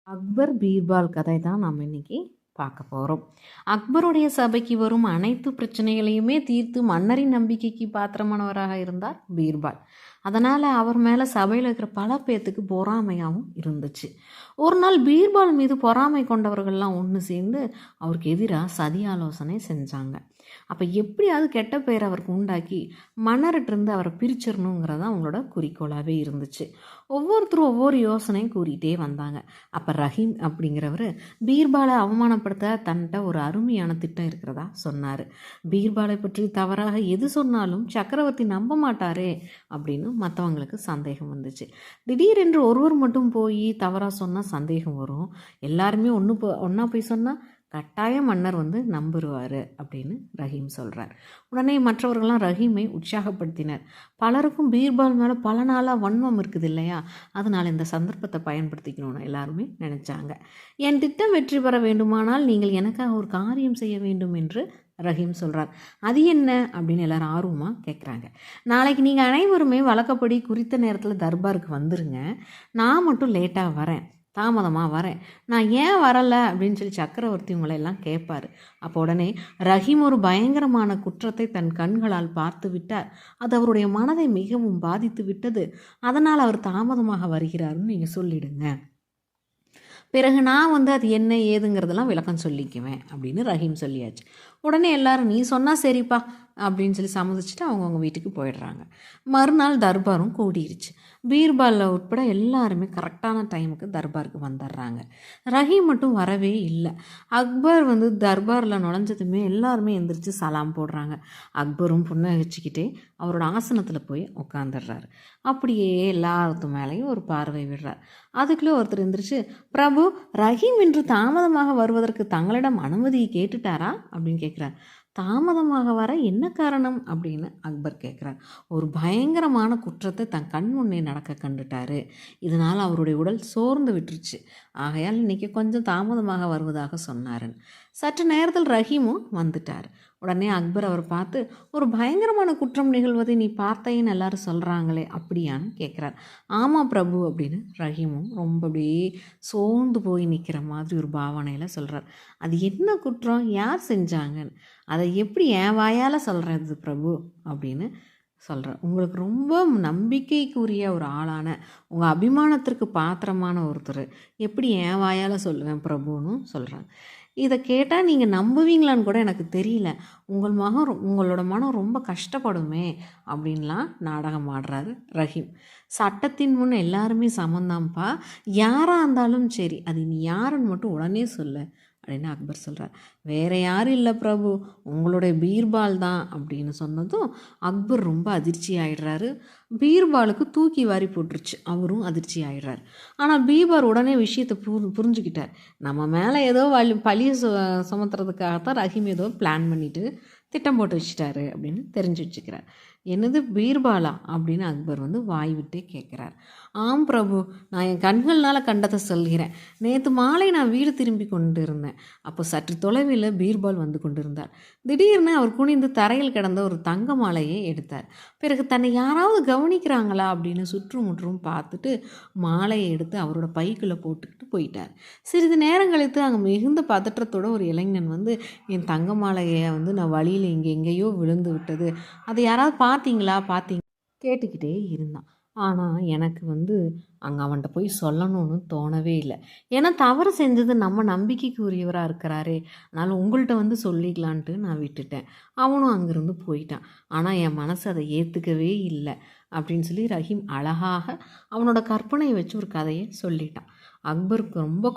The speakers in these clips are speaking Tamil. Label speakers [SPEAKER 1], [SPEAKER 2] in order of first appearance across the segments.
[SPEAKER 1] அக்பர் பீர்பால் கதை தான் நாம் இன்னைக்கு பார்க்க போகிறோம். அக்பருடைய சபைக்கு வரும் அனைத்து பிரச்சனைகளையுமே தீர்த்து மன்னரின் நம்பிக்கைக்கு பாத்திரமானவராக இருந்தார் பீர்பால். அதனால் அவர் மேலே சபையில் இருக்கிற பல பேர்த்துக்கு பொறாமையாகவும் இருந்துச்சு. ஒரு நாள் பீர்பால் மீது பொறாமை கொண்டவர்கள்லாம் ஒன்று சேர்ந்து அவருக்கு எதிராக சதி ஆலோசனை செஞ்சாங்க. அப்போ எப்படியாவது கெட்ட பெயர் அவருக்கு உண்டாக்கி மன்னர்கிட்டருந்து அவரை பிரிச்சிடணுங்கிறது தான் அவங்களோட குறிக்கோளாகவே இருந்துச்சு. ஒவ்வொருத்தரும் ஒவ்வொரு யோசனையும் கூறிகிட்டே வந்தாங்க. அப்போ ரஹீம் அப்படிங்கிறவர் பீர்பாலை அவமானப்படுத்த தன்கிட்ட ஒரு அருமையான திட்டம் இருக்கிறதா சொன்னார். பீர்பாலை பற்றி தவறாக எது சொன்னாலும் சக்கரவர்த்தி நம்ப மாட்டாரே அப்படின்னு மற்றவங்களுக்கு சந்தேகம் வந்துச்சு. திடீரென்று ஒருவர் மட்டும் போய் தவறாக சொன்னால் சந்தேகம் வரும், எல்லாருமே ஒன்றா போய் சொன்னால் கட்டாயம் மன்னர் நம்புருவார் அப்படின்னு ரஹீம் சொல்கிறார். உடனே மற்றவர்கள்லாம் ரஹீமை உற்சாகப்படுத்தினர். பலருக்கும் பீர்பால் மேலே பல நாளாக வன்மம் இருக்குது இல்லையா, அதனால் இந்த சந்தர்ப்பத்தை பயன்படுத்திக்கணும்னு எல்லாருமே நினச்சாங்க. என் திட்டம் வெற்றி பெற வேண்டுமானால் நீங்கள் எனக்காக ஒரு காரியம் செய்ய வேண்டும் என்று ரஹீம் சொல்கிறார். அது என்ன அப்படின்னு எல்லாரும் ஆர்வமாக கேட்குறாங்க. நாளைக்கு நீங்கள் அனைவருமே வழக்கப்படி குறித்த நேரத்தில் தர்பாருக்கு வந்துருங்க, நான் மட்டும் லேட்டாக வரேன், தாமதமாக வரேன், நான் ஏன் வரலை அப்படின்னு சொல்லி சக்கரவர்த்தி உங்களெல்லாம் கேட்பார். அப்போ உடனே ரஹீம் ஒரு பயங்கரமான குற்றத்தை தன் கண்களால் பார்த்து விட்டார். அது அவருடைய மனதை மிகவும் பாதித்து விட்டது. அதனால் அவர் தாமதமாக வருகிறாருன்னு நீங்கள் சொல்லிடுங்க. பிறகு நான் அது என்ன ஏதுங்கிறதெல்லாம் விளக்கம் சொல்லிக்குவேன் அப்படின்னு ரஹீம் சொல்லியாச்சு. உடனே எல்லாரும் நீ சொன்னால் சரிப்பா அப்படின்னு சொல்லி சம்மதிச்சுட்டு அவங்கவுங்க வீட்டுக்கு போயிடுறாங்க. மறுநாள் தர்பாரும் கூடிருச்சு. பீர்பாலில் உட்பட எல்லாருமே கரெக்டான டைமுக்கு தர்பாருக்கு வந்துடுறாங்க. ரஹீம் மட்டும் வரவே இல்லை. அக்பர் தர்பாரில் நுழைஞ்சதுமே எல்லாருமே எந்திரிச்சு சலாம் போடுறாங்க. அக்பரும் புன்னகிச்சுக்கிட்டே அவரோட ஆசனத்தில் போய் உட்காந்துடுறாரு. அப்படியே எல்லாத்து மேலேயும் ஒரு பார்வை விடுறார். அதுக்குள்ளே ஒருத்தர் எந்திரிச்சு, பிரபு, ரஹீம் இன்று தாமதமாக வருவதற்கு தங்களிடம் அனுமதியை கேட்டுட்டாரா அப்படின்னு கேட்குறார். தாமதமாக வர என்ன காரணம் அப்படின்னு அக்பர் கேட்குறார். ஒரு பயங்கரமான குற்றத்தை தன் கண் முன்னே நடக்க கண்டுட்டாரு. இதனால் அவருடைய உடல் சோர்ந்து விட்டுருச்சு. ஆகையால் இன்றைக்கி கொஞ்சம் தாமதமாக வருவதாக சொன்னாருன்னு. சற்று நேரத்தில் ரஹீமும் வந்துட்டார். உடனே அக்பர் அவர் பார்த்து, ஒரு பயங்கரமான குற்றம் நிகழ்வதை நீ பார்த்தேன்னு எல்லாரும் சொல்கிறாங்களே அப்படியான்னு கேட்குறார். ஆமாம் பிரபு அப்படின்னு ரஹீமும் ரொம்ப அப்படியே சோர்ந்து போய் நிற்கிற மாதிரி ஒரு பாவனையில் சொல்கிறார். அது என்ன குற்றம், யார் செஞ்சாங்கன்னு, அதை எப்படி என் வாயால் சொல்கிறது பிரபு அப்படின்னு சொல்கிறேன். உங்களுக்கு ரொம்ப நம்பிக்கைக்குரிய ஒரு ஆளான, உங்கள் அபிமானத்திற்கு பாத்திரமான ஒருத்தர் எப்படி என் வாயால் சொல்லுவேன் பிரபுன்னு சொல்கிறாங்க. இதை கேட்டால் நீங்கள் நம்புவீங்களான்னு கூட எனக்கு தெரியல, உங்களோட மனம் ரொம்ப கஷ்டப்படுமே அப்படின்லாம் நாடகம் ஆடுறாரு ரஹீம். சட்டத்தின் முன் எல்லாருமே சமந்தான்ப்பா, யாராக இருந்தாலும் சரி, அது நீ யாருன்னு மட்டும் உடனே சொல்லு அப்படின்னு அக்பர் சொல்கிறார். வேறு யாரும் இல்லை பிரபு, உங்களுடைய பீர்பால் தான் அப்படின்னு சொன்னதும் அக்பர் ரொம்ப அதிர்ச்சி ஆகிடுறாரு. பீர்பாலுக்கு தூக்கி வாரி போட்டுருச்சு, அவரும் அதிர்ச்சி ஆகிடுறாரு. ஆனால் பீர்பால் உடனே விஷயத்தை புரிஞ்சுக்கிட்டார். நம்ம மேலே ஏதோ பழிய சுமத்துறதுக்காகத்தான் ரஹீம் ஏதோ பிளான் பண்ணிவிட்டு திட்டம் போட்டு வச்சுட்டாரு அப்படின்னு தெரிஞ்சு வச்சுக்கிறார். என்னது பீர்பாலா அப்படின்னு அக்பர் வாய் விட்டே கேட்குறார். ஆம் பிரபு, நான் என் கண்கள்னால் கண்டதை சொல்கிறேன். நேற்று மாலை நான் வீடு திரும்பி கொண்டு இருந்தேன். அப்போ சற்று தொலைவில் பீர்பால் வந்து கொண்டிருந்தார். திடீர்னு அவர் குனிந்து தரையில் கிடந்த ஒரு தங்க மாலையை எடுத்தார். பிறகு தன்னை யாராவது கவனிக்கிறாங்களா அப்படின்னு சுற்றுமுற்றும் பார்த்துட்டு மாலையை எடுத்து அவரோட பைக்குள்ளே போட்டுக்கிட்டு போயிட்டார். சிறிது நேரம் கழித்து அங்கே மிகுந்த பதற்றத்தோட ஒரு இளைஞன் என் தங்க மாலையை நான் வழியில் எங்கேயோ விழுந்து விட்டது, அதை யாராவது பார்த்தீங்க கேட்டுக்கிட்டே இருந்தான். ஆனால் எனக்கு அங்கே அவன்கிட்ட போய் சொல்லணும்னு தோணவே இல்லை. ஏன்னா தவறு செஞ்சது நம்ம நம்பிக்கைக்கு உரியவராக இருக்கிறாரே, அதனால் உங்கள்கிட்ட சொல்லிக்கலான்ட்டு நான் விட்டுட்டேன். அவனும் அங்கேருந்து போயிட்டான். ஆனால் என் மனசு அதை ஏற்றுக்கவே இல்லை அப்படின்னு சொல்லி ரஹீம் அழகாக அவனோட கற்பனையை வச்சு ஒரு கதையை சொல்லிட்டான். அக்பருக்கு ரொம்ப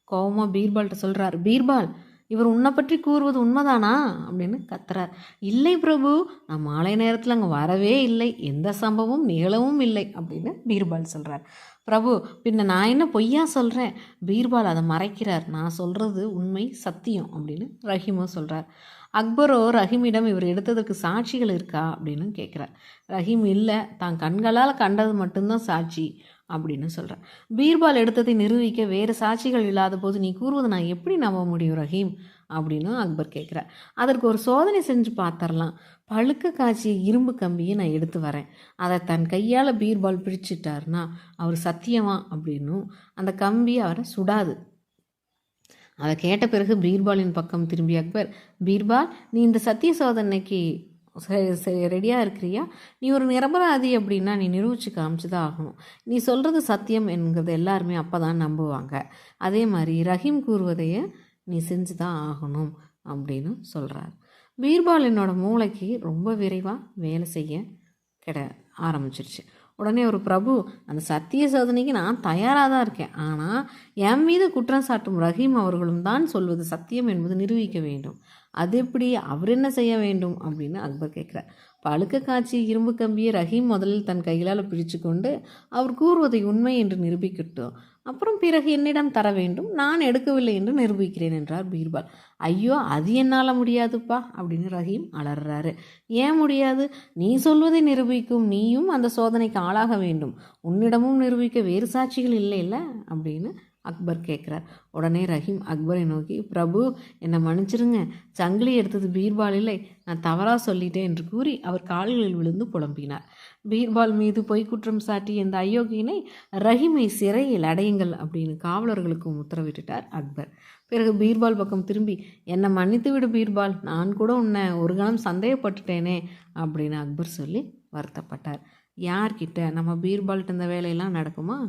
[SPEAKER 1] கோபமாக பீர்பால்கிட்ட சொல்கிறார். பீர்பால், இவர் உன்னை பற்றி கூறுவது உண்மைதானா அப்படின்னு கத்துறார். இல்லை பிரபு, நான் மாலை நேரத்தில் அங்கே வரவே இல்லை, எந்த சம்பவமும் நிகழவும் இல்லை அப்படின்னு பீர்பால் சொல்கிறார். பிரபு, பின்ன நான் என்ன பொய்யா சொல்கிறேன்? பீர்பால் அதை மறைக்கிறார். நான் சொல்கிறது உண்மை, சத்தியம் அப்படின்னு ரஹீமும் சொல்கிறார். அக்பரோ ரஹீமிடம் இவர் எடுத்ததற்கு சாட்சிகள் இருக்கா அப்படின்னு கேட்குறார். ரஹீம் இல்லை, தான் கண்களால் கண்டது மட்டும்தான் சாட்சி அப்படின்னு சொல்கிறார். பீர்பால் எடுத்ததை நிரூபிக்க வேறு சாட்சிகள் இல்லாத போது நீ கூறுவதை நான் எப்படி நம்ப முடியும் ரஹீம் அப்படின்னு அக்பர் கேட்குறார். அதற்கு ஒரு சோதனை செஞ்சு பார்த்துடலாம். பழுக்க காய்ச்சிய இரும்பு கம்பியை நான் எடுத்து வரேன். அதை தன் கையால் பீர்பால் பிடிச்சிட்டாருன்னா அவர் சத்தியமா அப்படின்னும் அந்த கம்பி அவரை சுடாது. அதை கேட்ட பிறகு பீர்பாலின் பக்கம் திரும்பி அக்பர், பீர்பால் நீ இந்த சத்திய சோதனைக்கு ரெடியாக இருக்கிறியா? நீ ஒரு நிரபராதி அப்படின்னா நீ நிரூபித்து காமிச்சு தான் ஆகணும். நீ சொல்கிறது சத்தியம் என்கிறது எல்லாருமே அப்போ தான் நம்புவாங்க. அதே மாதிரி ரஹீம் கூறுவதையே நீ செஞ்சு தான் ஆகணும் அப்படின்னு சொல்கிறார். பீர்பால் என்னோட மூளைக்கு ரொம்ப விரைவாக வேலை செய்ய ஆரம்பிச்சிருச்சு. உடனே ஒரு பிரபு, அந்த சத்திய சோதனைக்கு நான் தயாராக தான் இருக்கேன். ஆனால் என் மீது குற்றம் சாட்டும் ரஹீம் அவர்களும் தான் சொல்வது சத்தியம் என்பது நிரூபிக்க வேண்டும். அது எப்படி, அவர் என்ன செய்ய வேண்டும் அப்படின்னு அக்பர் கேட்குறார். பழுக்க காய்ச்சி இரும்பு கம்பியை ரஹீம் முதலில் தன் கைகளால் பிடிச்சு கொண்டு அவர் கூறுவதை உண்மை என்று நிரூபிக்கட்டும். அப்புறம் பிறகு என்னிடம் தர வேண்டும். நான் எடுக்கவில்லை என்று நிரூபிக்கிறேன் என்றார் பீர்பால். ஐயோ, அது என்னால் முடியாதுப்பா அப்படின்னு ரஹீம் அலறாரு. ஏன் முடியாது? நீ சொல்வதை நிரூபிக்கும் நீயும் அந்த சோதனைக்கு ஆளாக வேண்டும். உன்னிடமும் நிரூபிக்க வேறு சாட்சிகள் இல்லைல்ல அப்படின்னு அக்பர் கேட்குறார். உடனே ரஹீம் அக்பரை நோக்கி, பிரபு என்னை மன்னிச்சிருங்க, சங்கிலி எடுத்தது பீர்பால் இல்லை, நான் தவறாக சொல்லிட்டேன் என்று கூறி அவர் கால்களில் விழுந்து புலம்பினார். பீர்பால் மீது பொய்க்குற்றம் சாட்டி இந்த அயோக்கியனை ரஹீமை சிறையில் அடையுங்கள் அப்படின்னு காவலர்களுக்கும் உத்தரவிட்டுட்டார் அக்பர். பிறகு பீர்பால் பக்கம் திரும்பி, என்னை மன்னித்து விடு பீர்பால், நான் கூட உன்னை ஒரு கணம் சந்தேகப்பட்டுட்டேனே அப்படின்னு அக்பர் சொல்லி வருத்தப்பட்டார். யார்கிட்ட? நம்ம பீர்பால்கிட்ட இந்த வேலையெல்லாம் நடக்குமா?